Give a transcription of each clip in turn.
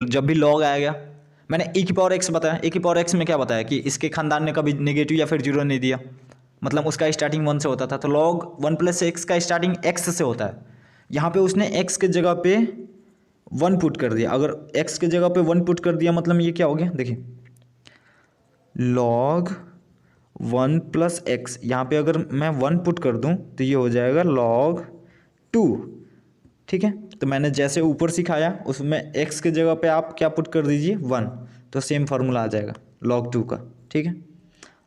जब भी log आएगा, मैंने e की पावर x बताया, e की पावर x में क्या बताया कि इसके खानदान ने कभी नेगेटिव या फिर जीरो नहीं दिया, मतलब उसका स्टार्टिंग 1 से होता था, तो log 1 प्लस एक्स का स्टार्टिंग x से होता है। यहाँ पे उसने x के जगह पे 1 पुट कर दिया, अगर x के जगह पे 1 पुट कर दिया मतलब ये क्या हो गया, देखिए log 1 प्लस एक्स, यहाँ पे अगर मैं 1 पुट कर दूँ तो ये हो जाएगा log 2, ठीक है। तो मैंने जैसे ऊपर सिखाया उसमें x के जगह पे आप क्या पुट कर दीजिए 1, तो सेम फार्मूला आ जाएगा log 2 का, ठीक है,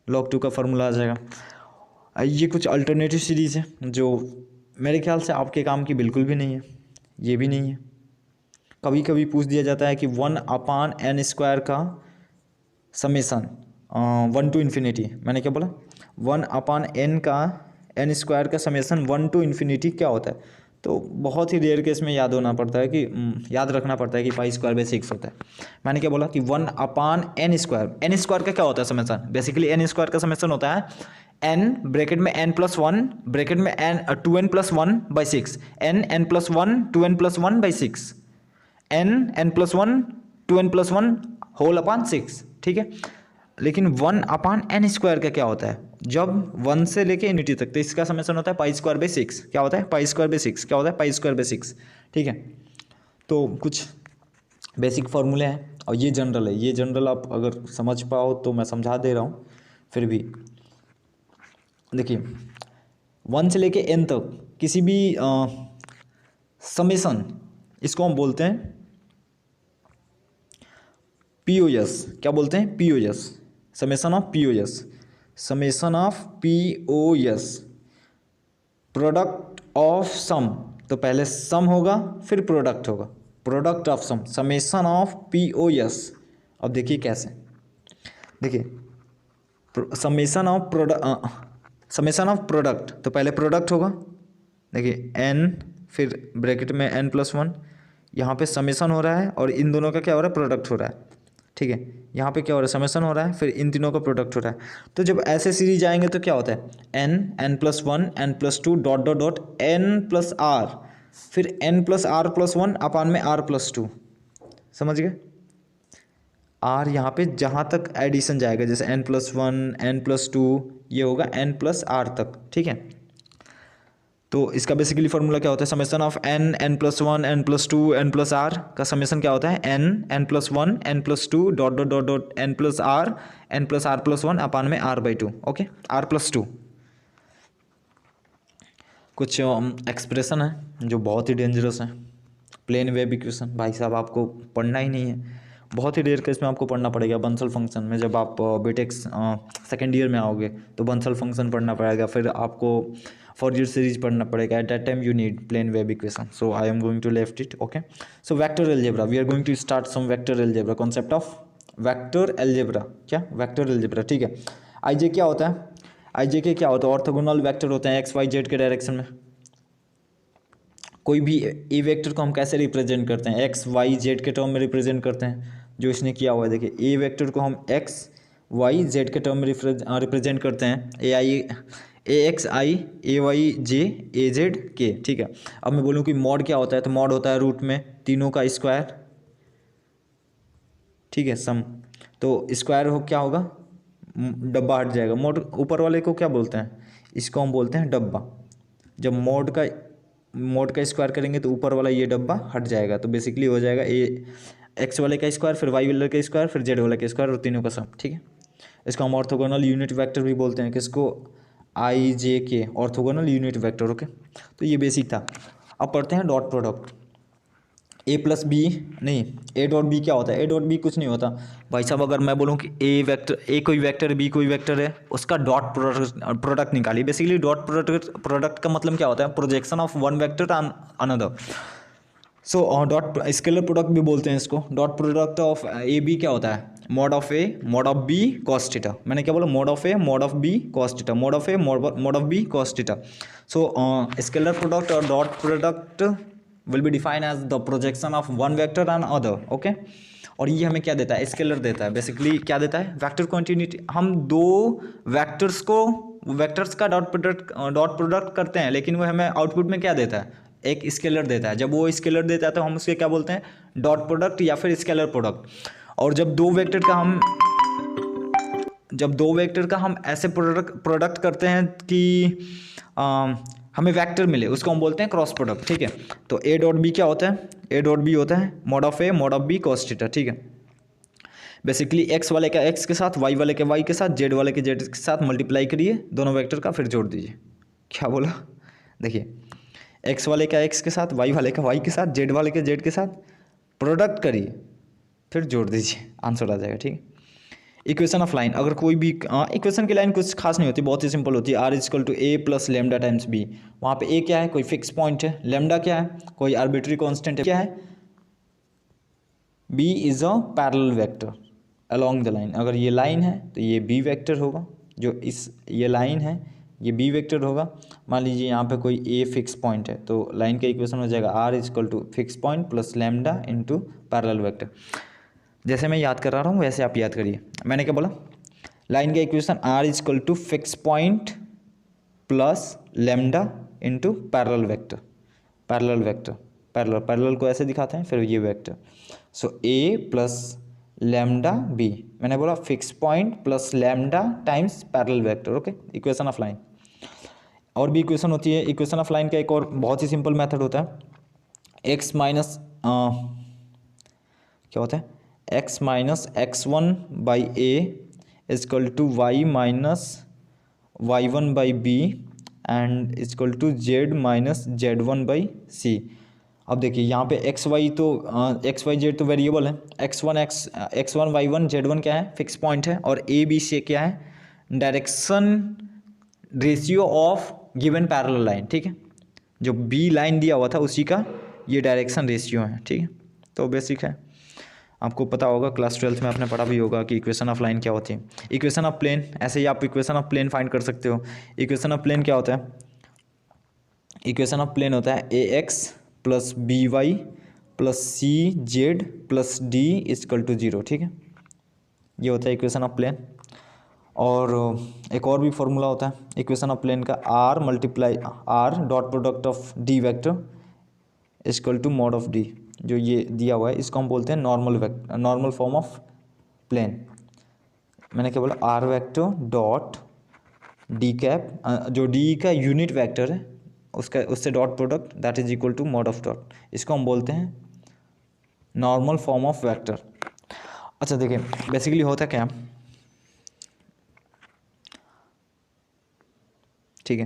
log 2 का फार्मूला आ जाएगा। ये कुछ अल्टरनेटिव सीरीज़ है जो मेरे ख्याल से आपके काम की बिल्कुल भी नहीं है, ये भी नहीं है। कभी कभी पूछ दिया जाता है कि 1/n² का समेसन 1 टू इन्फिनिटी, मैंने क्या बोला 1/n का n² का समेसन 1 टू इन्फिनिटी क्या होता है, तो बहुत ही रेयर केस में याद होना पड़ता है कि याद रखना पड़ता है कि π²/6 होता है। मैंने क्या बोला कि 1/n², n² का क्या होता है समेसन, बेसिकली n² का समेसन होता है n ब्रैकेट में n+1 ब्रैकेट में n2n+1/6, n+1 2n+1/6, n+1 2n+1 whole upon 6, ठीक है। लेकिन 1/n² का क्या होता है, जब 1 से लेके इन्फिनिटी तक, तो इसका समेसन होता है π²/6, क्या होता है π²/6, क्या होता है π²/6, ठीक है। तो कुछ बेसिक फार्मूले हैं और ये जनरल है, ये जनरल आप अगर समझ पाओ तो मैं समझा दे रहा हूँ, फिर भी देखिए 1 से लेके n तक किसी भी समेसन, इसको हम बोलते हैं POS, क्या बोलते हैं POS, summation of POS, summation of POS, product of sum, तो पहले सम होगा फिर प्रोडक्ट होगा, product of sum, summation of POS। अब देखिए कैसे, देखिए समेसन ऑफ प्रोडक्ट, तो पहले प्रोडक्ट होगा, देखिए n फिर ब्रैकेट में n+1, यहाँ पे समेसन हो रहा है और इन दोनों का क्या हो रहा है प्रोडक्ट हो रहा है, ठीक है। यहाँ पे क्या हो रहा है समेसन हो रहा है फिर इन तीनों का प्रोडक्ट हो रहा है। तो जब ऐसे सीरीज आएंगे तो क्या होता है n+1 n+2 dot dot dot n+r, फिर n+r+1 अपान में r+2, समझ गए। r यहाँ पे जहाँ तक एडिशन जाएगा, जैसे n+1 n+2 ये होगा n+r तक, ठीक है। तो इसका बेसिकली फार्मूला क्या होता है, summation of n+1 n+2 n+r का समेसन क्या होता है n+1 n+2 dot dot dot dot n+r+1 अपान में r/2, ओके r+2। कुछ एक्सप्रेशन है जो बहुत ही डेंजरस है, प्लेन वेव इक्वेशन, भाई साहब आपको पढ़ना ही नहीं है, बहुत ही रेयर केस में आपको पढ़ना पड़ेगा बंसल फंक्शन में, जब आप बीटेक सेकेंड ईयर में आओगे तो बंसल फंक्शन पढ़ना पड़ेगा, फिर आपको फॉरियर सीरीज पढ़ना पड़ेगा, at that time you need plane wave equation, so I am going to left it, okay. So vector algebra, we are going to start some vector algebra, concept of vector algebra, क्या vector algebra, ठीक है। IJ क्या होता है, IJ के क्या होता है, ऑर्थोगोनल वेक्टर होते हैं एक्स वाई जेड के डायरेक्शन में। कोई भी ए वेक्टर को हम कैसे रिप्रेजेंट करते हैं, एक्स वाई जेड के टर्म में रिप्रेजेंट करते हैं, जो इसने किया हुआ है, देखिए ए वेक्टर को हम एक्स वाई जेड के टर्म में रिप्रेजेंट करते हैं, ए एक्स आई ए वाई जे ए जेड के, ठीक है। अब मैं बोलूँ कि मॉड क्या होता है, तो मॉड होता है रूट में तीनों का स्क्वायर, ठीक है, सम, तो स्क्वायर हो क्या होगा डब्बा हट जाएगा, मॉड ऊपर वाले को क्या बोलते हैं, इसको हम बोलते हैं डब्बा। जब मॉड का स्क्वायर करेंगे तो ऊपर वाला ये डब्बा हट जाएगा, तो बेसिकली हो जाएगा ए एक्स वाले का स्क्वायर फिर वाई वाले का स्क्वायर फिर जेड वाले का स्क्वायर और तीनों का सम, ठीक है। इसको हम ऑर्थोगोनल यूनिट वेक्टर भी बोलते हैं, किसको आई जे के, ऑर्थोगोनल यूनिट वेक्टर, ओके। तो ये बेसिक था। अब पढ़ते हैं डॉट प्रोडक्ट, ए प्लस बी नहीं, ए डॉट बी क्या होता है, ए डॉट बी कुछ नहीं होता भाई साहब। अगर मैं बोलूँ कि ए वेक्टर, ए कोई वेक्टर है बी कोई वेक्टर है, उसका डॉट प्रोडक्ट निकालिए। बेसिकली डॉट प्रोडक्ट का मतलब क्या होता है, projection of one vector on another. So dot scalar product भी बोलते हैं इसको। Dot product of A B क्या होता है, mod of A mod of B cos theta. मैंने क्या बोला, mod of A mod of B cos theta, mod of A mod of B cos theta. So scalar product और dot product will be defined as the projection of one vector on other, okay। और ये हमें क्या देता है, scalar देता है। Basically क्या देता है, वेक्टर कंटिन्यूटी। हम दो वेक्टर्स का डॉट प्रोडक्ट करते हैं, लेकिन वो हमें आउटपुट में क्या देता है, एक स्केलर देता है। जब वो स्केलर देता है तो हम उसके क्या बोलते हैं, डॉट प्रोडक्ट या फिर स्केलर प्रोडक्ट। और जब दो वेक्टर का हम ऐसे प्रोडक्ट करते हैं कि हमें वेक्टर मिले, उसको हम बोलते हैं क्रॉस प्रोडक्ट। ठीक है, तो ए डॉट बी क्या होता है, ए डॉट बी होता है mod of A mod of B cos theta. ठीक है, बेसिकली एक्स वाले का एक्स के साथ, वाई वाले के वाई के साथ, जेड वाले के जेड के साथ मल्टीप्लाई करिए दोनों वेक्टर का, फिर जोड़ दीजिए। क्या बोला, देखिए एक्स वाले का एक्स के साथ, वाई वाले का वाई के साथ, जेड वाले के जेड के साथ प्रोडक्ट करिए, फिर जोड़ दीजिए, आंसर आ जाएगा। ठीक है, इक्वेशन ऑफ लाइन, अगर कोई भी इक्वेशन की लाइन कुछ खास नहीं होती, बहुत ही सिंपल होती है। R is equal to A plus lambda times B. वहाँ पे ए क्या है, कोई फिक्स पॉइंट है, लेमडा क्या है, कोई आर्बिट्री कांस्टेंट है, क्या है, B is a parallel vector along the line. अगर ये लाइन है तो ये बी वेक्टर होगा, जो ये लाइन है ये बी वेक्टर होगा। मान लीजिए यहाँ पे कोई ए फिक्स पॉइंट है, तो लाइन का इक्वेशन हो जाएगा R is equal to fix point plus lambda into parallel vector. जैसे मैं याद करा रहा हूँ वैसे आप याद करिए। मैंने क्या बोला, लाइन का equation R is equal to fix point plus lambda into parallel vector. Parallel को ऐसे दिखाते हैं, फिर ये vector. So A plus lambda B, मैंने बोला fix point plus lambda times parallel vector. Okay, equation of line. और भी इक्वेशन होती है। इक्वेशन ऑफ लाइन का एक और बहुत ही सिंपल मेथड होता है, एक्स माइनस क्या होता है, x minus x one by a equal to y minus y one by b and equal to z minus z one by c. अब देखिए यहाँ पे एक्स वाई तो एक्स वाई जेड तो वेरिएबल है, x one y one z one क्या है, fix point है, और ए बी सी क्या है, direction ratio of given parallel line. ठीक है, जो बी लाइन दिया हुआ था उसी का ये डायरेक्शन रेशियो है। ठीक है, तो बेसिक है, आपको पता होगा, क्लास 12th में आपने पढ़ा भी होगा कि इक्वेशन ऑफ लाइन क्या होती है। इक्वेशन ऑफ प्लेन, ऐसे ही आप इक्वेशन ऑफ प्लेन फाइंड कर सकते हो। इक्वेशन ऑफ प्लेन क्या होता है, इक्वेशन ऑफ प्लेन होता है a x plus b y plus c z plus d equal to 0। ठीक है, ये होता है इक्वेशन ऑफ प्लेन। और एक और भी फॉर्मूला होता है इक्वेशन ऑफ प्लेन का, R multiply R dot product of D vector is equal to mod of D. जो ये दिया हुआ है इसको हम बोलते हैं नॉर्मल फॉर्म ऑफ प्लेन। मैंने क्या बोला, R vector dot D cap, जो डी का यूनिट वेक्टर है उससे dot product that is equal to mod of dot, इसको हम बोलते हैं नॉर्मल फॉर्म ऑफ वेक्टर। अच्छा देखिए, बेसिकली होता क्या, ठीक है,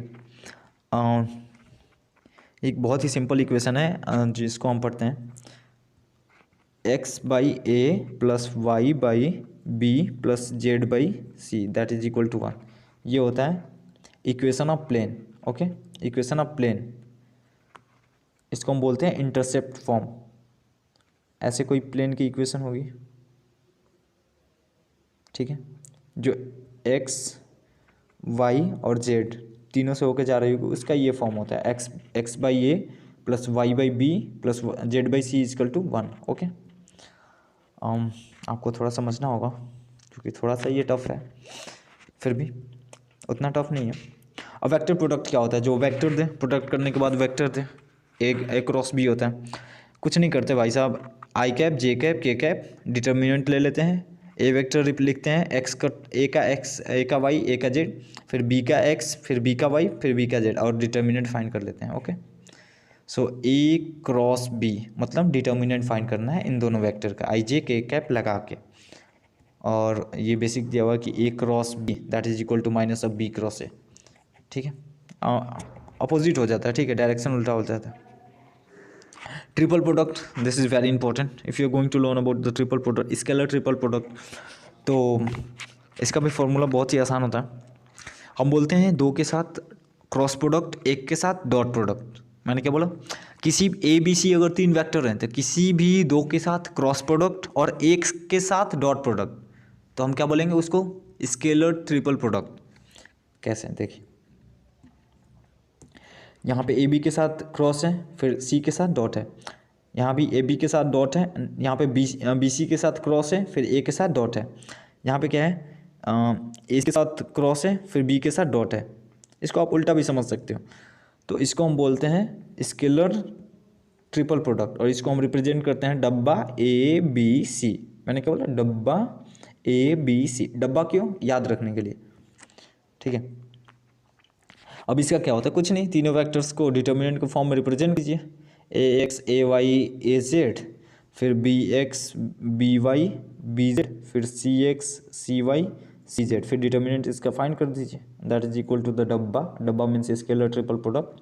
एक बहुत ही सिंपल इक्वेशन है जिसको हम पढ़ते हैं X by A plus Y by B plus Z by C that is equal to 1। ये होता है equation of plane. Okay, equation of plane, इसको हम बोलते हैं इंटरसेप्ट फॉर्म। ऐसे कोई प्लेन की इक्वेशन होगी, ठीक है, जो एक्स वाई और जेड तीनों से होके जा रही होगी, उसका ये फॉर्म होता है X by A plus Y by B plus Z by C is equal to 1। Okay, आपको थोड़ा समझना होगा क्योंकि थोड़ा सा ये टफ है, फिर भी उतना टफ नहीं है। अब वेक्टर प्रोडक्ट क्या होता है, जो वेक्टर दे, प्रोडक्ट करने के बाद वेक्टर दे, ए क्रॉस बी होता है। कुछ नहीं करते भाई साहब, आई कैप जे कैप के कैप डिटर्मिनेंट ले लेते हैं, ए वेक्टर लिखते हैं एक्स का ए का वाई ए का जेड, फिर बी का एक्स फिर बी का वाई फिर बी का जेड, और डिटर्मिनेंट फाइंड कर लेते हैं। ओके, सो ए क्रॉस बी मतलब डिटर्मिनेंट फाइंड करना है इन दोनों वेक्टर का, आई जे के कैप लगा के। और ये बेसिक दिया हुआ कि a cross b that is equal to minus of b cross a. ठीक है, अपोजिट हो जाता है, ठीक है, डायरेक्शन उल्टा हो जाता है। Triple product, this is very important if you are going to learn about the triple product, scalar triple product. तो इसका भी फॉर्मूला बहुत ही आसान होता है। हम बोलते हैं दो के साथ क्रॉस प्रोडक्ट, एक के साथ डॉट प्रोडक्ट। मैंने क्या बोला, किसी ए बी सी अगर तीन वेक्टर हैं तो किसी भी दो के साथ क्रॉस प्रोडक्ट और एक के साथ डॉट प्रोडक्ट, तो हम क्या बोलेंगे उसको, स्केलर ट्रिपल प्रोडक्ट। कैसे, देखिए यहाँ पे ए बी के साथ क्रॉस है, फिर सी के साथ डॉट है, यहाँ भी ए बी के साथ डॉट है, यहाँ पे बी सी के साथ क्रॉस है, फिर ए के साथ डॉट है, यहाँ पे क्या है, ए के साथ क्रॉस है, फिर बी के साथ डॉट है। इसको आप उल्टा भी समझ सकते हो। तो इसको हम बोलते हैं स्केलर ट्रिपल प्रोडक्ट, और इसको हम रिप्रेजेंट करते हैं डब्बा ए बी सी। मैंने क्या बोला, डब्बा ए बी सी। डब्बा क्यों, याद रखने के लिए, ठीक है। अब इसका क्या होता है, कुछ नहीं, तीनों वेक्टर्स को डिटर्मिनेंट के फॉर्म में रिप्रेजेंट कीजिए, A X A Y A Z, फिर B X B Y B Z, फिर C X C Y C Z, फिर डिटर्मिनेंट इसका फाइंड कर दीजिए, that is equal to the डब्बा। डब्बा मीन्स स्केलर ट्रिपल प्रोडक्ट,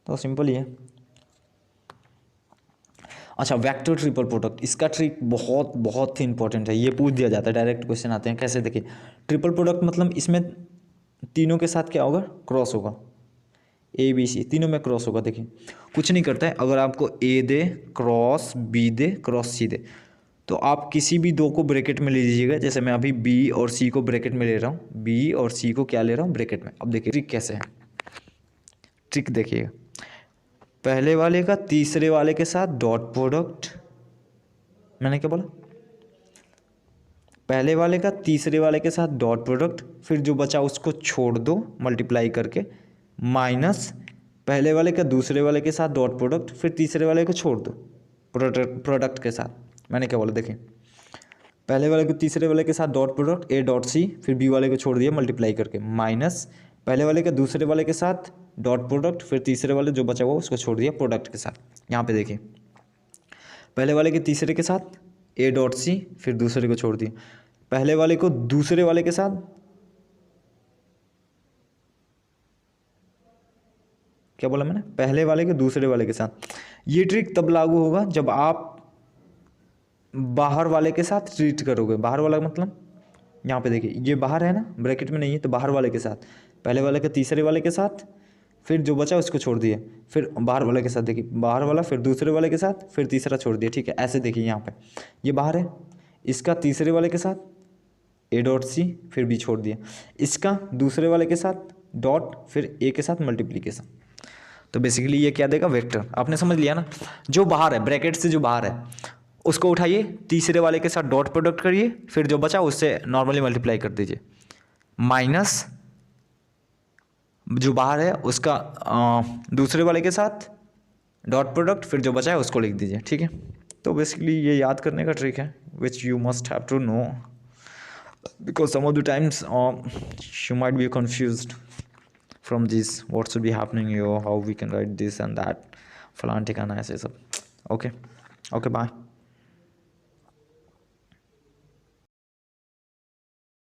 तो सिंपल ही है। अच्छा, वेक्टर ट्रिपल प्रोडक्ट, इसका ट्रिक बहुत बहुत ही इंपॉर्टेंट है, ये पूछ दिया जाता है, डायरेक्ट क्वेश्चन आते हैं। कैसे, देखिए, ट्रिपल प्रोडक्ट मतलब इसमें तीनों के साथ क्या होगा, क्रॉस होगा, ए बी सी तीनों में क्रॉस होगा। देखिए कुछ नहीं करता है, अगर आपको ए दे क्रॉस बी दे क्रॉस सी दे, तो आप किसी भी दो को ब्रैकेट में ले लीजिएगा। जैसे मैं अभी बी और सी को ब्रैकेट में ले रहा हूँ, बी और सी को क्या ले रहा हूँ, ब्रैकेट में। अब देखिए ट्रिक कैसे है, ट्रिक देखिएगा, पहले वाले का तीसरे वाले के साथ डॉट प्रोडक्ट, मैंने क्या बोला, पहले वाले का तीसरे वाले के साथ डॉट प्रोडक्ट, फिर जो बचा उसको छोड़ दो मल्टीप्लाई करके, माइनस पहले वाले का दूसरे वाले के साथ डॉट प्रोडक्ट, फिर तीसरे वाले को छोड़ दो प्रोडक्ट के साथ। मैंने क्या बोला, देखिए, पहले वाले को तीसरे वाले के साथ dot product A dot C, फिर बी वाले को छोड़ दिया मल्टीप्लाई करके, माइनस पहले वाले का दूसरे वाले के साथ डॉट प्रोडक्ट, फिर तीसरे वाले जो बचा हुआ उसको छोड़ दिया प्रोडक्ट के साथ। यहाँ पे देखिए, पहले वाले के तीसरे के साथ ए डॉट सी, फिर दूसरे को छोड़ दिया, पहले वाले को दूसरे वाले के साथ, क्या बोला मैंने, पहले वाले के दूसरे वाले के साथ। ये ट्रिक तब लागू होगा जब आप बाहर वाले के साथ ट्रीट करोगे। बाहर वाला मतलब यहाँ पे देखिए, ये बाहर है ना, ब्रैकेट में नहीं है, तो बाहर वाले के साथ, पहले वाले के तीसरे वाले के साथ, फिर जो बचा उसको छोड़ दिए, फिर बाहर वाले के साथ, देखिए बाहर वाला, फिर दूसरे वाले के साथ, फिर तीसरा छोड़ दिया, ठीक है। ऐसे देखिए यहाँ पे ये बाहर है, इसका तीसरे वाले के साथ ए डॉट सी, फिर बी छोड़ दिया, इसका दूसरे वाले के साथ डॉट, फिर ए के साथ मल्टीप्लीकेशन। तो बेसिकली ये क्या देगा, वेक्टर। आपने समझ लिया ना, जो बाहर है ब्रैकेट से, जो बाहर है उसको उठाइए, तीसरे वाले के साथ डॉट प्रोडक्ट करिए, फिर जो बचा उससे नॉर्मली मल्टीप्लाई कर दीजिए, माइनस जो बाहर है उसका दूसरे वाले के साथ डॉट प्रोडक्ट, फिर जो बचा है उसको लिख दीजिए, ठीक है। तो बेसिकली ये याद करने का ट्रिक है, which you must have to know, because some of the times you might be confused from this, what should be happening here, how we can write this and that, falan ठिकाना ऐसे सब। Okay, bye.